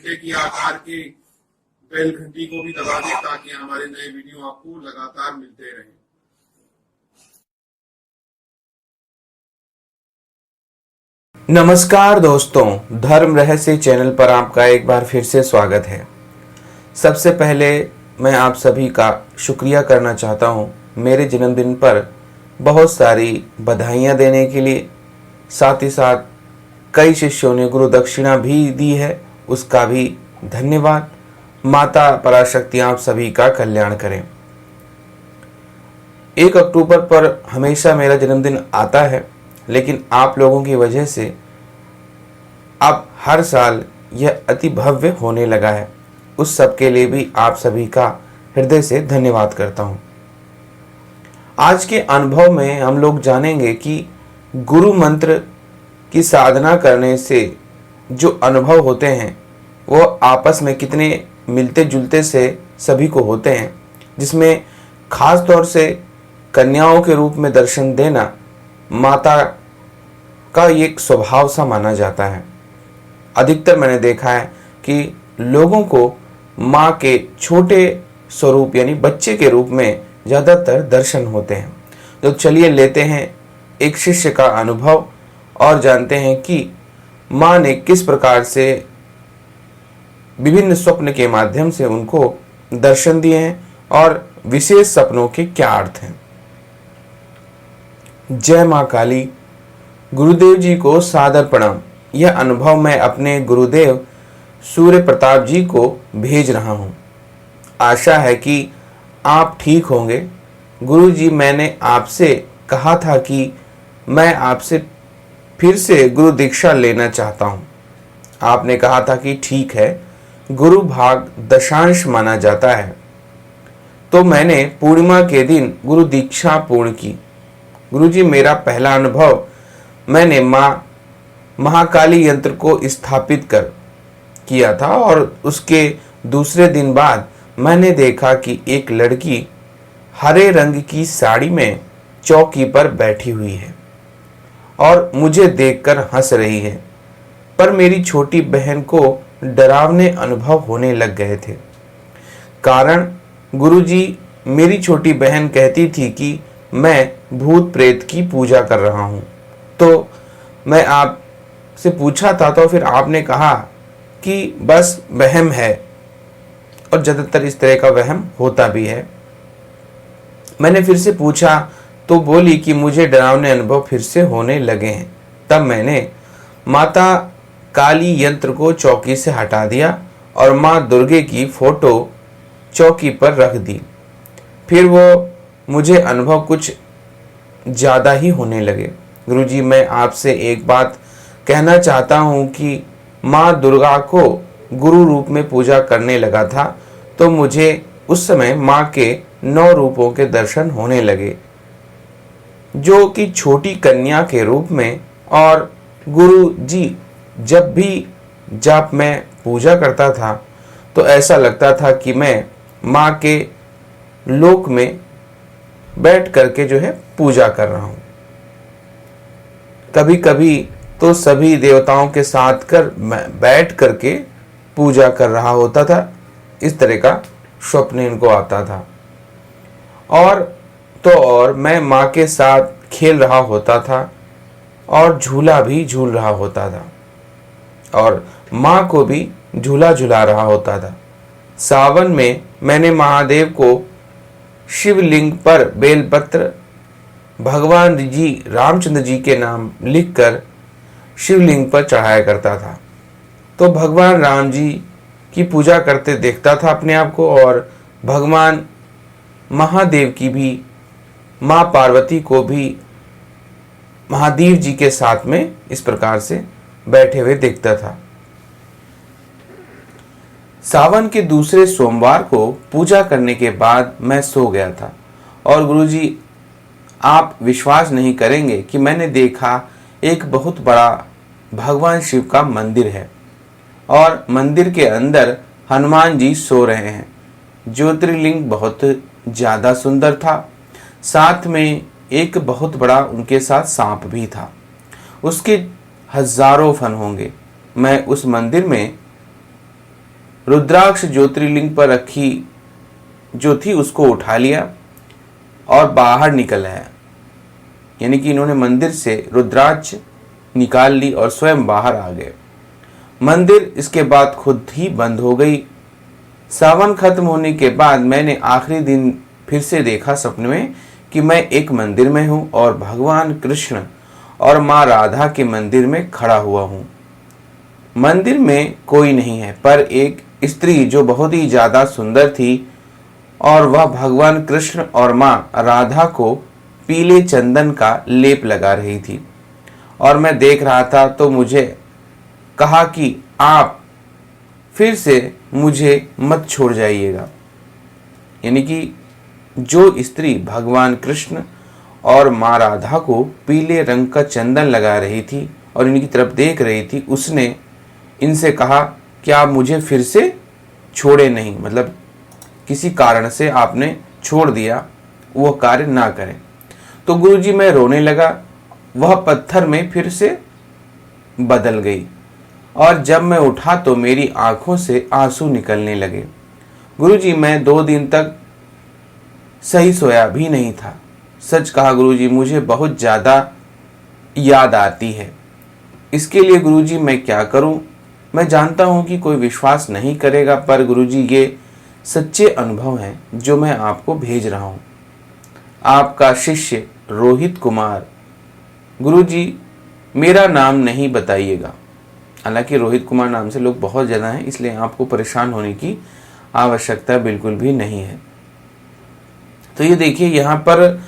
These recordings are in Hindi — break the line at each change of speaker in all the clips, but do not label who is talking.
घंटे की आकार के बेल घंटी को भी दबा दें ताकि हमारे नए वीडियो आपको लगातार मिलते रहें।
नमस्कार दोस्तों, धर्म रहस्य चैनल पर आपका एक बार फिर से स्वागत है। सबसे पहले मैं आप सभी का शुक्रिया करना चाहता हूँ मेरे जन्मदिन पर बहुत सारी बधाइयाँ देने के लिए। साथ ही साथ कई शिष्यों ने गुरु दक्षिणा भी दी है, उसका भी धन्यवाद। माता पराशक्ति आप सभी का कल्याण करें। 1 अक्टूबर पर हमेशा मेरा जन्मदिन आता है, लेकिन आप लोगों की वजह से अब हर साल यह अति भव्य होने लगा है। उस सब के लिए भी आप सभी का हृदय से धन्यवाद करता हूँ। आज के अनुभव में हम लोग जानेंगे कि गुरु मंत्र की साधना करने से जो अनुभव होते हैं वो आपस में कितने मिलते जुलते से सभी को होते हैं, जिसमें खास तौर से कन्याओं के रूप में दर्शन देना माता का एक स्वभाव सा माना जाता है। अधिकतर मैंने देखा है कि लोगों को माँ के छोटे स्वरूप यानी बच्चे के रूप में ज़्यादातर दर्शन होते हैं। तो चलिए लेते हैं एक शिष्य का अनुभव और जानते हैं कि माँ ने किस प्रकार से विभिन्न स्वप्न के माध्यम से उनको दर्शन दिए हैं और विशेष सपनों के क्या अर्थ हैं। जय माँ काली। गुरुदेव जी को सादर प्रणाम। यह अनुभव मैं अपने गुरुदेव सूर्य प्रताप जी को भेज रहा हूँ। आशा है कि आप ठीक होंगे। गुरु जी, मैंने आपसे कहा था कि मैं आपसे फिर से गुरु दीक्षा लेना चाहता हूँ। आपने कहा था कि ठीक है, गुरु भाग दशांश माना जाता है। तो मैंने पूर्णिमा के दिन गुरु दीक्षा पूर्ण की। गुरु जी, मेरा पहला अनुभव मैंने माँ महाकाली यंत्र को स्थापित कर किया था और उसके दूसरे दिन बाद मैंने देखा कि एक लड़की हरे रंग की साड़ी में चौकी पर बैठी हुई है और मुझे देखकर हंस रही है, पर मेरी छोटी बहन को डरावने अनुभव होने लग गए थे। कारण गुरुजी, मेरी छोटी बहन कहती थी कि मैं भूत प्रेत की पूजा कर रहा हूँ। तो मैं आपसे पूछा था तो फिर आपने कहा कि बस वहम है, और ज़्यादातर इस तरह का वहम होता भी है। मैंने फिर से पूछा तो बोली कि मुझे डरावने अनुभव फिर से होने लगे हैं। तब मैंने माता काली यंत्र को चौकी से हटा दिया और माँ दुर्गे की फोटो चौकी पर रख दी। फिर वो मुझे अनुभव कुछ ज़्यादा ही होने लगे। गुरुजी, मैं आपसे एक बात कहना चाहता हूँ कि माँ दुर्गा को गुरु रूप में पूजा करने लगा था तो मुझे उस समय माँ के 9 रूपों के दर्शन होने लगे, जो कि छोटी कन्या के रूप में। और गुरु जी, जब भी जब मैं पूजा करता था तो ऐसा लगता था कि मैं माँ के लोक में बैठ करके जो है पूजा कर रहा हूँ। कभी कभी तो सभी देवताओं के साथ बैठ करके पूजा कर रहा होता था। इस तरह का स्वप्न इनको आता था। और मैं माँ के साथ खेल रहा होता था और झूला भी झूल रहा होता था और माँ को भी झूला झुला रहा होता था। सावन में मैंने महादेव को शिवलिंग पर बेलपत्र भगवान जी रामचंद्र जी के नाम लिखकर शिवलिंग पर चढ़ाया करता था। तो भगवान राम जी की पूजा करते देखता था अपने आप को, और भगवान महादेव की भी माँ पार्वती को भी महादेव जी के साथ में इस प्रकार से बैठे हुए देखता था। सावन के दूसरे सोमवार को पूजा करने के बाद मैं सो गया था और गुरुजी, आप विश्वास नहीं करेंगे कि मैंने देखा एक बहुत बड़ा भगवान शिव का मंदिर है और मंदिर के अंदर हनुमान जी सो रहे हैं। ज्योतिर्लिंग बहुत ज़्यादा सुंदर था। साथ में एक बहुत बड़ा उनके साथ सांप भी था। उसके हजारों फन होंगे। मैं उस मंदिर में रुद्राक्ष ज्योतिर्लिंग पर रखी जो थी उसको उठा लिया और बाहर निकल आया। यानी कि इन्होंने मंदिर से रुद्राक्ष निकाल ली और स्वयं बाहर आ गए। मंदिर इसके बाद खुद ही बंद हो गई। सावन खत्म होने के बाद मैंने आखिरी दिन फिर से देखा सपने में कि मैं एक मंदिर में हूं और भगवान कृष्ण और माँ राधा के मंदिर में खड़ा हुआ हूं। मंदिर में कोई नहीं है, पर एक स्त्री जो बहुत ही ज्यादा सुंदर थी और वह भगवान कृष्ण और माँ राधा को पीले चंदन का लेप लगा रही थी और मैं देख रहा था। तो मुझे कहा कि आप फिर से मुझे मत छोड़ जाइएगा। यानी कि जो स्त्री भगवान कृष्ण और माँ राधा को पीले रंग का चंदन लगा रही थी और इनकी तरफ देख रही थी, उसने इनसे कहा कि आप मुझे फिर से छोड़े नहीं, मतलब किसी कारण से आपने छोड़ दिया, वो कार्य ना करें। तो गुरुजी मैं रोने लगा। वह पत्थर में फिर से बदल गई और जब मैं उठा तो मेरी आंखों से आंसू निकलने लगे। गुरुजी मैं 2 दिन तक सही सोया भी नहीं था। सच कहा गुरुजी, मुझे बहुत ज़्यादा याद आती है। इसके लिए गुरुजी मैं क्या करूं? मैं जानता हूं कि कोई विश्वास नहीं करेगा, पर गुरुजी ये सच्चे अनुभव हैं जो मैं आपको भेज रहा हूं। आपका शिष्य रोहित कुमार। गुरुजी मेरा नाम नहीं बताइएगा। हालांकि रोहित कुमार नाम से लोग बहुत ज़्यादा हैं, इसलिए आपको परेशान होने की आवश्यकता बिल्कुल भी नहीं है। तो ये देखिए, यहाँ पर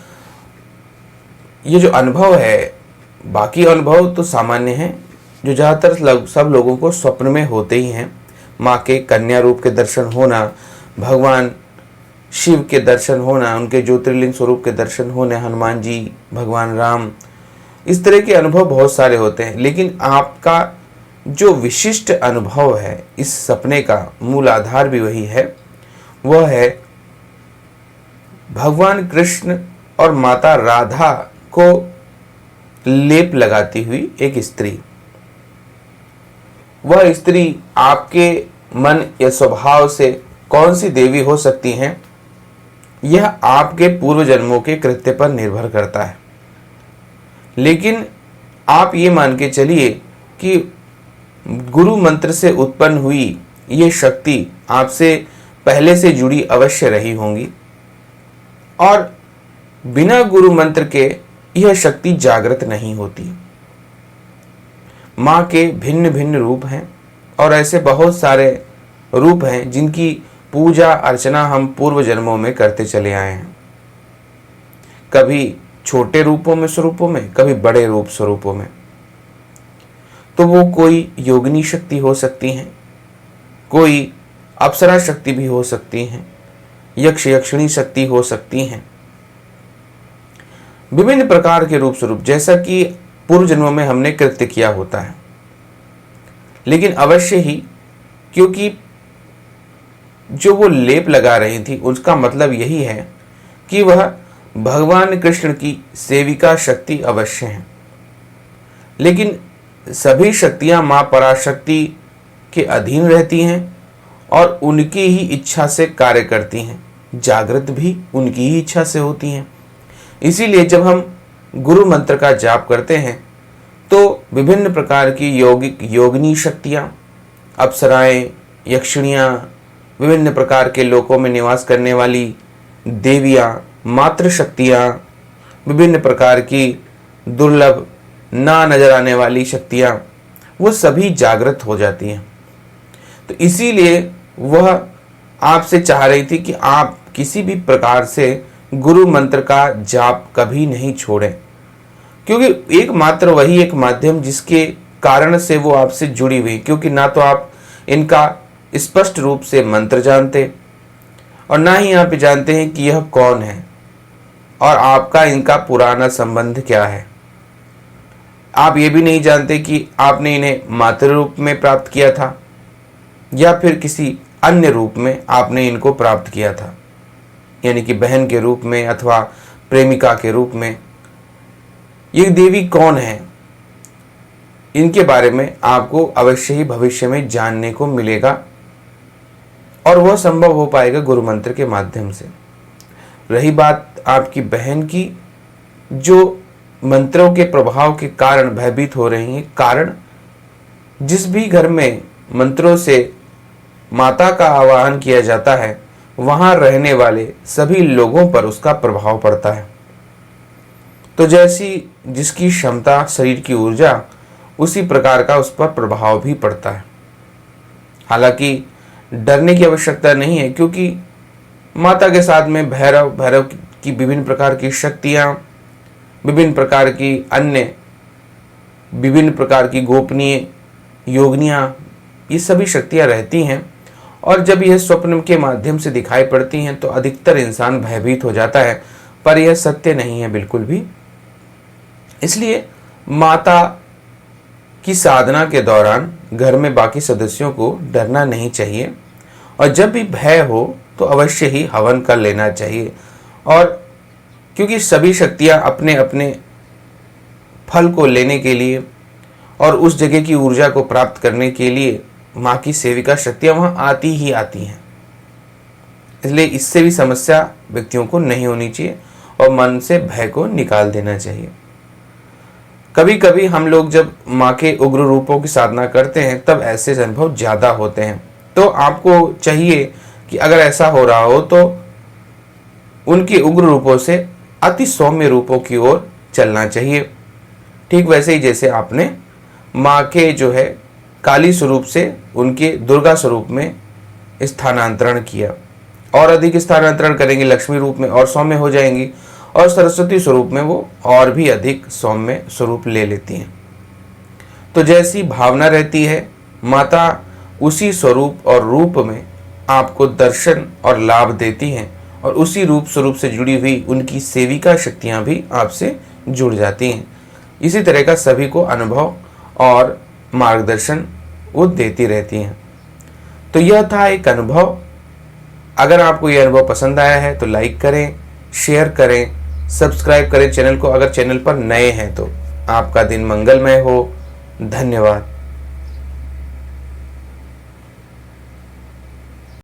ये जो अनुभव है, बाकी अनुभव तो सामान्य हैं जो ज़्यादातर सब लोगों को स्वप्न में होते ही हैं। माँ के कन्या रूप के दर्शन होना, भगवान शिव के दर्शन होना, उनके ज्योतिर्लिंग स्वरूप के दर्शन होने, हनुमान जी, भगवान राम, इस तरह के अनुभव बहुत सारे होते हैं। लेकिन आपका जो विशिष्ट अनुभव है, इस सपने का मूल आधार भी वही है, वह है भगवान कृष्ण और माता राधा को लेप लगाती हुई एक स्त्री। वह स्त्री आपके मन या स्वभाव से कौन सी देवी हो सकती हैं, यह आपके पूर्व जन्मों के कृत्य पर निर्भर करता है। लेकिन आप ये मान के चलिए कि गुरु मंत्र से उत्पन्न हुई ये शक्ति आपसे पहले से जुड़ी अवश्य रही होंगी और बिना गुरु मंत्र के यह शक्ति जागृत नहीं होती। माँ के भिन्न भिन्न रूप हैं और ऐसे बहुत सारे रूप हैं जिनकी पूजा अर्चना हम पूर्व जन्मों में करते चले आए हैं। कभी छोटे रूपों में स्वरूपों में, कभी बड़े रूप स्वरूपों में। तो वो कोई योगिनी शक्ति हो सकती हैं, कोई अप्सरा शक्ति भी हो सकती हैं, यक्ष यक्षिणी शक्ति हो सकती हैं, विभिन्न प्रकार के रूप स्वरूप, जैसा कि पूर्व जन्मों में हमने कृत्य किया होता है। लेकिन अवश्य ही, क्योंकि जो वो लेप लगा रही थी उसका मतलब यही है कि वह भगवान कृष्ण की सेविका शक्ति अवश्य है। लेकिन सभी शक्तियां मां पराशक्ति के अधीन रहती हैं और उनकी ही इच्छा से कार्य करती हैं, जागृत भी उनकी ही इच्छा से होती हैं। इसीलिए जब हम गुरु मंत्र का जाप करते हैं तो विभिन्न प्रकार की योगिनी शक्तियाँ, अप्सराएं, यक्षिणियाँ, विभिन्न प्रकार के लोकों में निवास करने वाली देवियाँ, मातृ शक्तियाँ, विभिन्न प्रकार की दुर्लभ ना नजर आने वाली शक्तियाँ, वो सभी जागृत हो जाती हैं। तो इसीलिए वह आपसे चाह रही थी कि आप किसी भी प्रकार से गुरु मंत्र का जाप कभी नहीं छोड़ें, क्योंकि एकमात्र वही एक माध्यम जिसके कारण से वो आपसे जुड़ी हुई, क्योंकि ना तो आप इनका स्पष्ट रूप से मंत्र जानते और ना ही आप जानते हैं कि यह कौन है और आपका इनका पुराना संबंध क्या है। आप ये भी नहीं जानते कि आपने इन्हें मातृ रूप में प्राप्त किया था या फिर किसी अन्य रूप में आपने इनको प्राप्त किया था, यानी कि बहन के रूप में अथवा प्रेमिका के रूप में। ये देवी कौन है, इनके बारे में आपको अवश्य ही भविष्य में जानने को मिलेगा। और वह संभव हो पाएगा गुरु मंत्र के माध्यम से। रही बात आपकी बहन की, जो मंत्रों के प्रभाव के कारण भयभीत हो रही हैं, कारण जिस भी घर में मंत्रों से माता का आवाहन किया जाता है वहां रहने वाले सभी लोगों पर उसका प्रभाव पड़ता है। तो जैसी जिसकी क्षमता, शरीर की ऊर्जा, उसी प्रकार का उस पर प्रभाव भी पड़ता है। हालांकि डरने की आवश्यकता नहीं है, क्योंकि माता के साथ में भैरव की विभिन्न प्रकार की शक्तियां, विभिन्न प्रकार की अन्य, विभिन्न प्रकार की गोपनीय योगनियां, ये सभी शक्तियां रहती हैं। और जब यह स्वप्न के माध्यम से दिखाई पड़ती हैं तो अधिकतर इंसान भयभीत हो जाता है, पर यह सत्य नहीं है बिल्कुल भी। इसलिए माता की साधना के दौरान घर में बाकी सदस्यों को डरना नहीं चाहिए, और जब भी भय हो तो अवश्य ही हवन कर लेना चाहिए। और क्योंकि सभी शक्तियां अपने अपने फल को लेने के लिए और उस जगह की ऊर्जा को प्राप्त करने के लिए माँ की सेविका शक्तियां वहां आती ही आती हैं। इसलिए इससे भी समस्या व्यक्तियों को नहीं होनी चाहिए और मन से भय को निकाल देना चाहिए। कभी कभी हम लोग जब माँ के उग्र रूपों की साधना करते हैं तब ऐसे अनुभव ज्यादा होते हैं। तो आपको चाहिए कि अगर ऐसा हो रहा हो तो उनके उग्र रूपों से अति सौम्य रूपों की ओर चलना चाहिए। ठीक वैसे ही जैसे आपने माँ के जो है काली स्वरूप से उनके दुर्गा स्वरूप में स्थानांतरण किया, और अधिक स्थानांतरण करेंगे लक्ष्मी रूप में और सौम्य हो जाएंगी, और सरस्वती स्वरूप में वो और भी अधिक सौम्य स्वरूप ले लेती हैं। तो जैसी भावना रहती है, माता उसी स्वरूप और रूप में आपको दर्शन और लाभ देती हैं, और उसी रूप स्वरूप से जुड़ी हुई उनकी सेविका शक्तियां भी आपसे जुड़ जाती हैं। इसी तरह का सभी को अनुभव और मार्गदर्शन वो देती रहती हैं। तो यह था एक अनुभव। अगर आपको यह अनुभव पसंद आया है तो लाइक करें, शेयर करें, सब्सक्राइब करें चैनल को अगर चैनल पर नए हैं तो। आपका दिन मंगलमय हो। धन्यवाद।